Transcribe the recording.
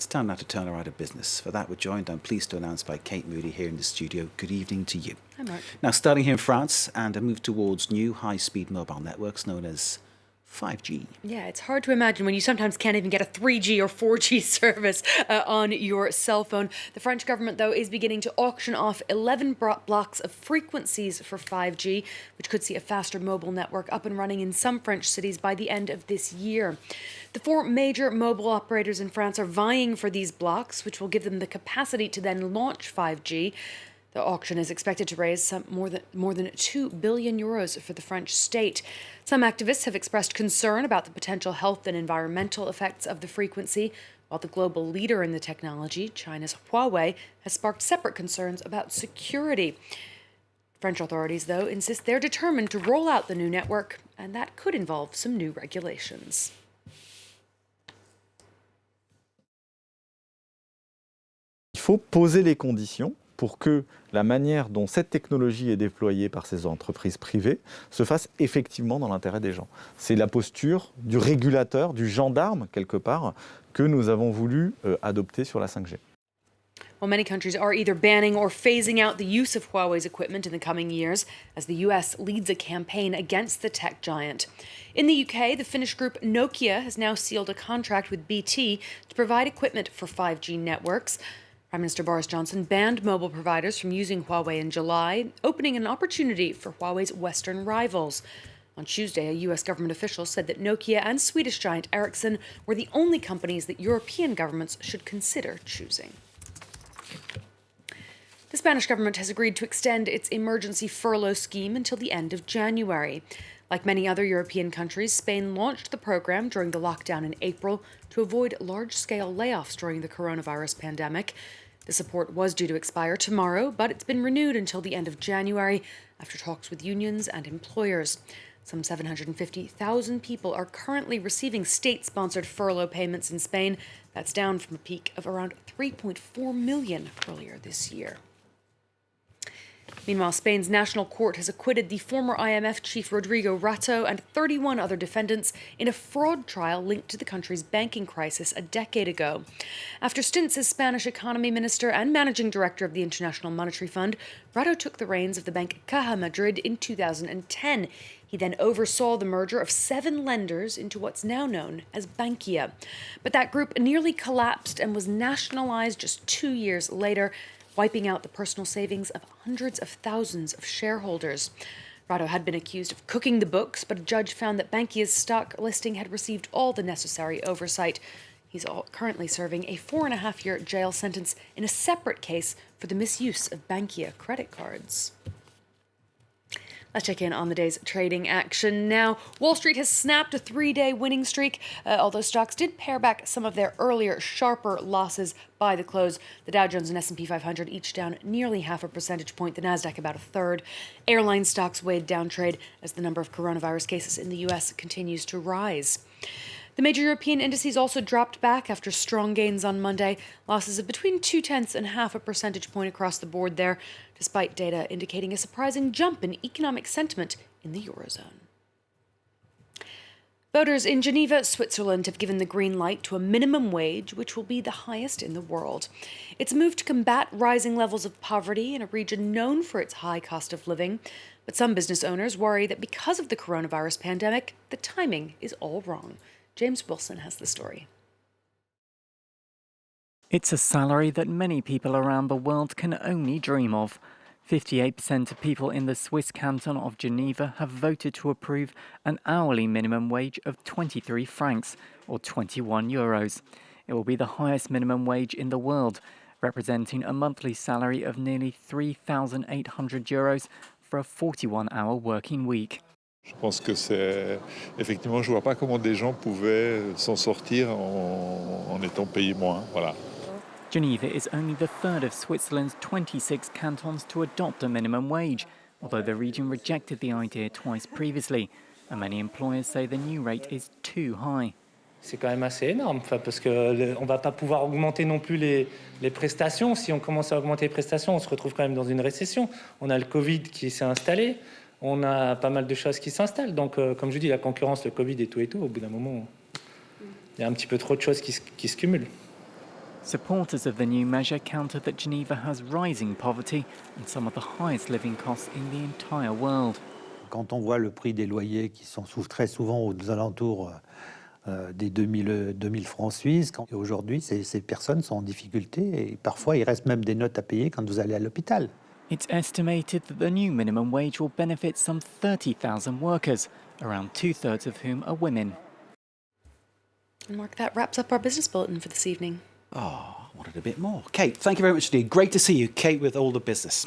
It's time now to turn her out of business. For that, we're joined, I'm pleased to announce, by Kate Moody here in the studio. Good evening to you. Hi, Mark. Now, starting here in France and a move towards new high-speed mobile networks known as 5G. Yeah, it's hard to imagine when you sometimes can't even get a 3G or 4G service on your cell phone. The French government, though, is beginning to auction off 11 blocks of frequencies for 5G, which could see a faster mobile network up and running in some French cities by the end of this year. The 4 major mobile operators in France are vying for these blocks, which will give them the capacity to then launch 5G. The auction is expected to raise more than 2 billion euros for the French state. Some activists have expressed concern about the potential health and environmental effects of the frequency, while the global leader in the technology, China's Huawei, has sparked separate concerns about security. French authorities, though, insist they're determined to roll out the new network, and that could involve some new regulations. Il faut poser les conditions pour que la manière dont cette technologie est déployée par ces entreprises privées se fasse effectivement dans l'intérêt des gens. C'est la posture du régulateur, du gendarme, quelque part, que nous avons voulu adopter sur la 5G. Well, many countries are either banning or phasing out the use of Huawei's equipment in the coming years, as the US leads a campaign against the tech giant. In the UK, the Finnish group Nokia has now sealed a contract with BT to provide equipment for 5G networks. Prime Minister Boris Johnson banned mobile providers from using Huawei in July, opening an opportunity for Huawei's Western rivals. On Tuesday, a US government official said that Nokia and Swedish giant Ericsson were the only companies that European governments should consider choosing. The Spanish government has agreed to extend its emergency furlough scheme until the end of January. Like many other European countries, Spain launched the program during the lockdown in April to avoid large-scale layoffs during the coronavirus pandemic. The support was due to expire tomorrow, but it's been renewed until the end of January after talks with unions and employers. Some 750,000 people are currently receiving state-sponsored furlough payments in Spain. That's down from a peak of around 3.4 million earlier this year. Meanwhile, Spain's National Court has acquitted the former IMF chief Rodrigo Rato and 31 other defendants in a fraud trial linked to the country's banking crisis a decade ago. After stints as Spanish economy minister and managing director of the International Monetary Fund, Rato took the reins of the bank Caja Madrid in 2010. He then oversaw the merger of 7 lenders into what's now known as Bankia. But that group nearly collapsed and was nationalized just 2 years later, wiping out the personal savings of hundreds of thousands of shareholders. Rato had been accused of cooking the books, but a judge found that Bankia's stock listing had received all the necessary oversight. He's currently serving a 4.5-year jail sentence in a separate case for the misuse of Bankia credit cards. Let's check in on the day's trading action now. Wall Street has snapped a 3-day winning streak, although stocks did pare back some of their earlier, sharper losses by the close. The Dow Jones and S&P 500 each down nearly half a percentage point, the Nasdaq about a third. Airline stocks weighed down trade as the number of coronavirus cases in the U.S. continues to rise. The major European indices also dropped back after strong gains on Monday, losses of between 0.2 and half a percentage point across the board there, despite data indicating a surprising jump in economic sentiment in the Eurozone. Voters in Geneva, Switzerland have given the green light to a minimum wage, which will be the highest in the world. It's a move to combat rising levels of poverty in a region known for its high cost of living. But some business owners worry that because of the coronavirus pandemic, the timing is all wrong. James Wilson has the story. It's a salary that many people around the world can only dream of. 58% of people in the Swiss canton of Geneva have voted to approve an hourly minimum wage of 23 francs, or 21 euros. It will be the highest minimum wage in the world, representing a monthly salary of nearly 3,800 euros for a 41-hour working week. Je pense que effectivement, je vois pas comment des gens pouvaient s'en sortir en étant payés moins. Voilà. Geneva is only the third of Switzerland's 26 cantons to adopt a minimum wage, although the region rejected the idea twice previously, and many employers say the new rate is too high. C'est quand même assez énorme, parce qu'on ne va pas pouvoir augmenter non plus les prestations. Si on commence à augmenter les prestations, on se retrouve quand même dans une récession. On a le Covid qui s'est installé. On a pas mal de choses qui s'installent. Donc, comme je dis, la concurrence, le Covid et tout, au bout d'un moment, il y a un petit peu trop de choses qui se cumulent. Supporters of the new measure counter that Geneva has rising poverty and some of the highest living costs in the entire world. Quand on voit le prix des loyers qui sont très souvent aux alentours des 2000 francs suisses, et aujourd'hui, ces personnes sont en difficulté et parfois, il reste même des notes à payer quand vous allez à l'hôpital. It's estimated that the new minimum wage will benefit some 30,000 workers, around 2/3 of whom are women. And Mark, that wraps up our business bulletin for this evening. Oh, I wanted a bit more. Kate, thank you very much indeed. Great to see you, Kate, with all the business.